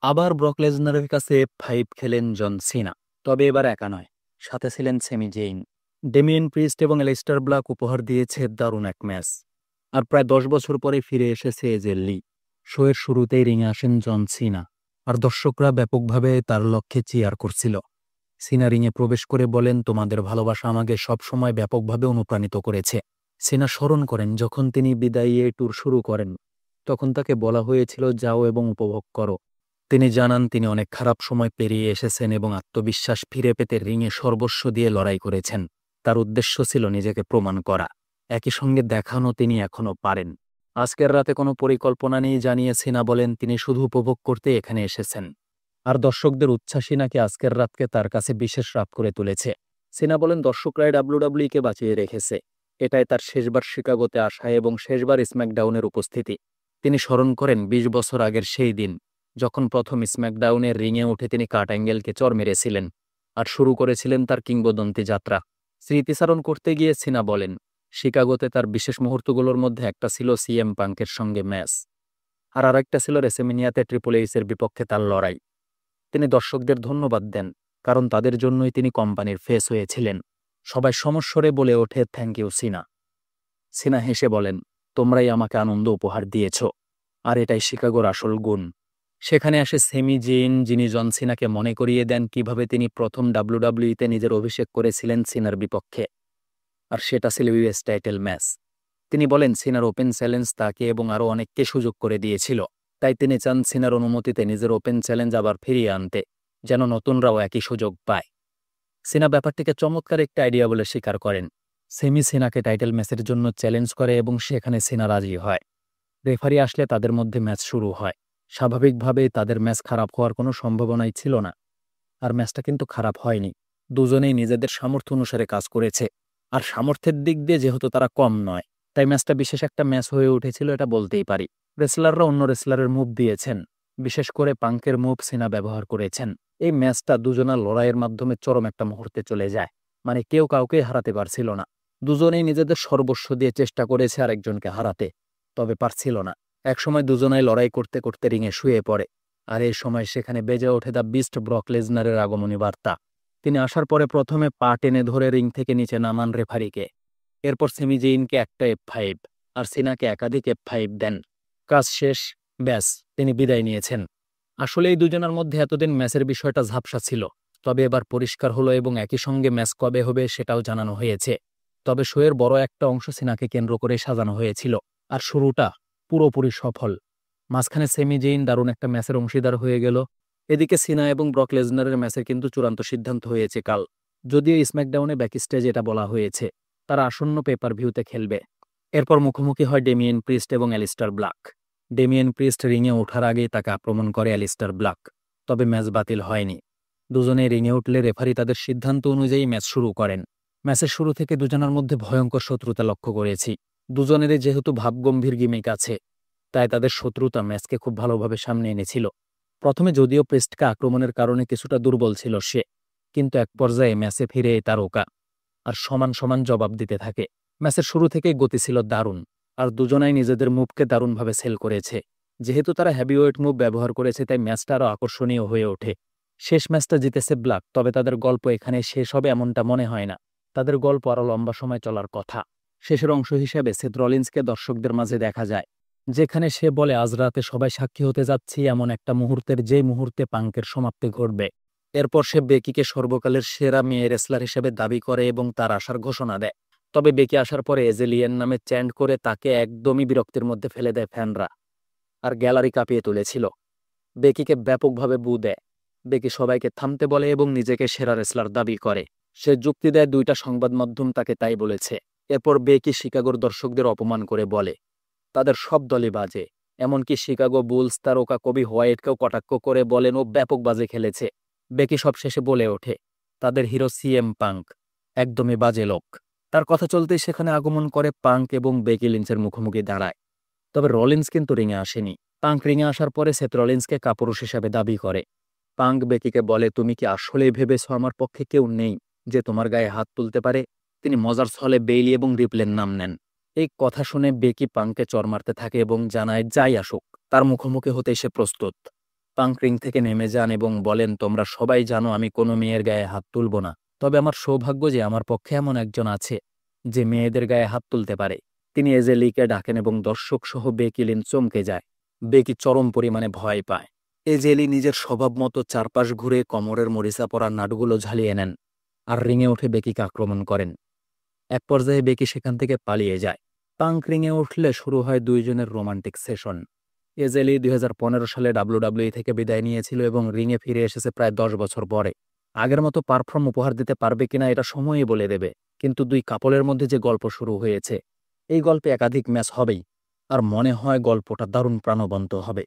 আবার ব্রক লেসনারের কাছে F5 খেলেন জন সিনা। তবে এবার একা নয়, সাথে ছিলেন সেমি জেইন। ডেমিয়েন প্রিস্ট এবং অ্যালিস্টার ব্ল্যাক উপহার দিয়েছে দারুণ এক ম্যাচ। আর প্রায় 10 বছর পরে ফিরে এসেছে এজে লি। শোয়ের শুরুতেই রিংয়ে আসেন জন সিনা, আর দর্শকরা ব্যাপকভাবে তার লক্ষ্যে চিয়ার করছিল। সিনা রিংয়ে প্রবেশ করে বলেন, তোমাদের ভালোবাসা আমাকে সবসময় ব্যাপকভাবে অনুপ্রাণিত করেছে। সিনা স্মরণ করেন যখন তিনি বিদায়ী এই ট্যুর শুরু করেন, তখন তাকে বলা হয়েছিল যাও এবং উপভোগ করো। তিনি জানান তিনি অনেক খারাপ সময় পেরিয়ে এসেছেন এবং আত্মবিশ্বাস ফিরে পেতে রিংয়ে সর্বস্ব দিয়ে লড়াই করেছেন। তার উদ্দেশ্য ছিল নিজেকে প্রমাণ করা, একই সঙ্গে দেখানো তিনি এখনও পারেন। আজকের রাতে কোনো পরিকল্পনা নেই জানিয়ে সিনা বলেন তিনি শুধু উপভোগ করতে এখানে এসেছেন। আর দর্শকদের উচ্ছ্বাসই নাকি আজকের রাতকে তার কাছে বিশেষ রাত করে তুলেছে। সিনা বলেন দর্শকরাই ডাব্লিউডাব্লিউইকে বাঁচিয়ে রেখেছে। এটাই তার শেষবার শিকাগোতে আসা এবং শেষবার স্ম্যাকডাউনের উপস্থিতি। তিনি স্মরণ করেন 20 বছর আগের সেই দিন, যখন প্রথম স্ম্যাকডাউনের রিংয়ে উঠে তিনি কার্ট অ্যাঙ্গেলকে চড় মেরেছিলেন আর শুরু করেছিলেন তার কিংবদন্তি যাত্রা। স্মৃতিচারণ করতে গিয়ে সিনা বলেন, শিকাগোতে তার বিশেষ মুহূর্তগুলোর মধ্যে একটা ছিল সিএম পাঙ্কের সঙ্গে ম্যাচ, আর আরেকটা ছিল রেসেমিনিয়াতে ট্রিপল এইচের বিপক্ষে তার লড়াই। তিনি দর্শকদের ধন্যবাদ দেন, কারণ তাদের জন্যই তিনি কোম্পানির ফেস হয়েছিলেন। সবাই সমস্বরে বলে ওঠে, থ্যাংক ইউ সিনা। সিনা হেসে বলেন, তোমরাই আমাকে আনন্দ উপহার দিয়েছ, আর এটাই শিকাগোর আসল গুণ। সেখানে আসে সেমি জেইন, যিনি জন সিনাকে মনে করিয়ে দেন কিভাবে তিনি প্রথম ডাব্লিউডাব্লিউইতে নিজের অভিষেক করেছিলেন সিনার বিপক্ষে, আর সেটা ছিল ইউএস টাইটেল ম্যাচ। তিনি বলেন সিনার ওপেন চ্যালেঞ্জ তাকে এবং আরও অনেককে সুযোগ করে দিয়েছিল, তাই তিনি চান সিনার অনুমতিতে নিজের ওপেন চ্যালেঞ্জ আবার ফিরিয়ে আনতে, যেন নতুনরাও একই সুযোগ পায়। সিনা ব্যাপারটিকে চমৎকার একটা আইডিয়া বলে স্বীকার করেন। সেমি সিনাকে টাইটেল ম্যাচের জন্য চ্যালেঞ্জ করে এবং সেখানে সিনা রাজি হয়। রেফারি আসলে তাদের মধ্যে ম্যাচ শুরু হয়। স্বাভাবিকভাবেই তাদের ম্যাচ খারাপ হওয়ার কোনো সম্ভাবনাই ছিল না। আর ম্যাচটা কিন্তু খারাপ হয়নি। দুজনেই নিজেদের সামর্থ্য অনুসারে কাজ করেছে, আর সামর্থ্যের দিক দিয়ে যেহেতু তারা কম নয়, তাই ম্যাচটা বিশেষ একটা ম্যাচ হয়ে উঠেছিল, এটা বলতেই পারি। রেসলাররা অন্য রেসলারের মুভ দিয়েছেন, বিশেষ করে পাঙ্কের মুভ সিনা ব্যবহার করেছেন। এই ম্যাচটা দুজনার লড়াইয়ের মাধ্যমে চরম একটা মুহূর্তে চলে যায়, মানে কেউ কাউকে হারাতে পারছিল না। দুজনেই নিজেদের সর্বস্ব দিয়ে চেষ্টা করেছে আরেকজনকে হারাতে, তবে পারছিল না। একসময় দুজনাই লড়াই করতে করতে রিংয়ে শুয়ে পড়ে, আর এই সময় সেখানে বেজে ওঠে দ্য বিস্ট ব্রক লেসনারের আগমনী বার্তা। তিনি আসার পরে প্রথমে পা টেনে ধরে রিং থেকে নিচে নামান রেফারিকে। এরপর সেমি জেইনকে একটা F5 আর সিনাকে একাধিক F5 দেন। কাজ শেষ, ব্যাস, তিনি বিদায় নিয়েছেন। আসলে এই দুজনের মধ্যে এতদিন ম্যাচের বিষয়টা ঝাপসা ছিল, তবে এবার পরিষ্কার হলো এবং একই সঙ্গে ম্যাচ কবে হবে সেটাও জানানো হয়েছে। তবে শোয়ের বড় একটা অংশ সিনাকে কেন্দ্র করে সাজানো হয়েছিল, আর শুরুটা পুরোপুরি সফল। মাঝখানে সেমি জেইন দারুণ একটা ম্যাচের অংশীদার হয়ে গেল। এদিকে সিনা এবং ব্রক লেসনারের ম্যাচের কিন্তু চূড়ান্ত সিদ্ধান্ত হয়েছে কাল। যদিও স্ম্যাকডাউনে ব্যাকস্টেজ এটা বলা হয়েছে, তারা আসন্ন পেপার ভিউতে খেলবে। এরপর মুখোমুখি হয় ডেমিয়েন প্রিস্ট এবং অ্যালিস্টার ব্ল্যাক। ডেমিয়েন প্রিস্ট রিংয়ে ওঠার আগেই তাকে আক্রমণ করে অ্যালিস্টার ব্ল্যাক, তবে ম্যাচ বাতিল হয়নি। দুজনে রিংয়ে উঠলে রেফারি তাদের সিদ্ধান্ত অনুযায়ী ম্যাচ শুরু করেন। ম্যাচের শুরু থেকে দুজনের মধ্যে ভয়ঙ্কর শত্রুতা লক্ষ্য করেছি। দুজনেরই যেহেতু ভাবগম্ভীর গিমিক আছে, তাই তাদের শত্রুতা ম্যাচকে খুব ভালোভাবে সামনে এনেছিল। প্রথমে যদিও প্রিস্টকে আক্রমণের কারণে কিছুটা দুর্বল ছিল সে, কিন্তু এক পর্যায়ে ম্যাচে ফিরে তার ওকা আর সমান সমান জবাব দিতে থাকে। ম্যাচের শুরু থেকেই গতি ছিল দারুণ, আর দুজনাই নিজেদের মুভকে দারুণভাবে সেল করেছে। যেহেতু তারা হেভিওয়েট মুভ ব্যবহার করেছে, তাই ম্যাচটা আরও আকর্ষণীয় হয়ে ওঠে। শেষ ম্যাচটা জিতেছে ব্ল্যাক, তবে তাদের গল্প এখানে শেষ হবে এমনটা মনে হয় না। তাদের গল্প আরও লম্বা সময় চলার কথা। শেষের অংশ হিসেবে সেথ রলিন্সকে দর্শকদের মাঝে দেখা যায়, যেখানে সে বলে আজ রাতে সবাই সাক্ষী হতে যাচ্ছি এমন একটা মুহূর্তের, যে মুহূর্তে পাঙ্কের সমাপ্তি ঘটবে। এরপর সে বেকিকে সর্বকালের সেরা মেয়ে রেসলার হিসেবে দাবি করে এবং তার আসার ঘোষণা দেয়। তবে বেকি আসার পরে এজেলিয়ান নামে চ্যান্ট করে তাকে একদমই বিরক্তির মধ্যে ফেলে দেয় ফ্যানরা, আর গ্যালারি কাঁপিয়ে তুলেছিল। বেকিকে ব্যাপকভাবে বু দেয়। বেকি সবাইকে থামতে বলে এবং নিজেকে সেরা রেসলার দাবি করে। সে যুক্তি দেয় দুইটা সংবাদ মাধ্যম তাকে তাই বলেছে। এরপর বেকি শিকাগোর দর্শকদের অপমান করে বলে তাদের সব দলই বাজে, এমনকি শিকাগো বুলস তারকা কবি হোয়াইটকেও কটাক্ষ করে বলেন ও ব্যাপক বাজে খেলেছে। বেকি সবশেষে বলে ওঠে তাদের হিরো সিএম পাঙ্ক একদমই বাজে লোক। তার কথা চলতেই সেখানে আগমন করে পাঙ্ক এবং বেকি লিঞ্চের মুখোমুখি দাঁড়ায়। তবে রলিন্স কিন্তু রিংয়ে আসেনি। পাঙ্ক রিংয়ে আসার পরে সেথ রলিন্সকে কাপুরুষ হিসাবে দাবি করে। পাঙ্ক বেকিকে বলে, তুমি কি আসলেই ভেবেছ আমার পক্ষে কেউ নেই যে তোমার গায়ে হাত তুলতে পারে? তিনি মজার ছলে বেইলি এবং রিপ্লের নাম নেন। এই কথা শুনে বেকি পাঙ্ককে চড় মারতে থাকে এবং জানায় যাই আসুক তার মুখোমুখি হতে সে প্রস্তুত। পাঙ্ক রিং থেকে নেমে যান এবং বলেন, তোমরা সবাই জানো আমি কোনো মেয়ের গায়ে হাত তুলব না, তবে আমার সৌভাগ্য যে আমার পক্ষে এমন একজন আছে যে মেয়েদের গায়ে হাত তুলতে পারে। তিনি এজেলিকে ডাকেন এবং দর্শক সহ বেকি লিঞ্চ চমকে যায়। বেকি চরম পরিমাণে ভয় পায়। এজেলি নিজের স্বভাব মতো চারপাশ ঘুরে কোমরের মরিচা পড়া নাটগুলো ঝালিয়ে নেন আর রিংয়ে উঠে বেকিকে আক্রমণ করেন। এক পর্যায়ে বেকি সেখান থেকে পালিয়ে যায়। পাঙ্ক রিংয়ে উঠলে শুরু হয় দুইজনের রোমান্টিক সেশন। এজেলি 2015 সালে ডাব্লিউডাব্লিউই থেকে বিদায় নিয়েছিল এবং রিংয়ে ফিরে এসেছে প্রায় 10 বছর পরে। আগের মতো পারফর্ম উপহার দিতে পারবে কিনা এটা সময়ই বলে দেবে, কিন্তু দুই কাপলের মধ্যে যে গল্প শুরু হয়েছে, এই গল্পে একাধিক ম্যাচ হবেই, আর মনে হয় গল্পটা দারুণ প্রাণবন্ত হবে।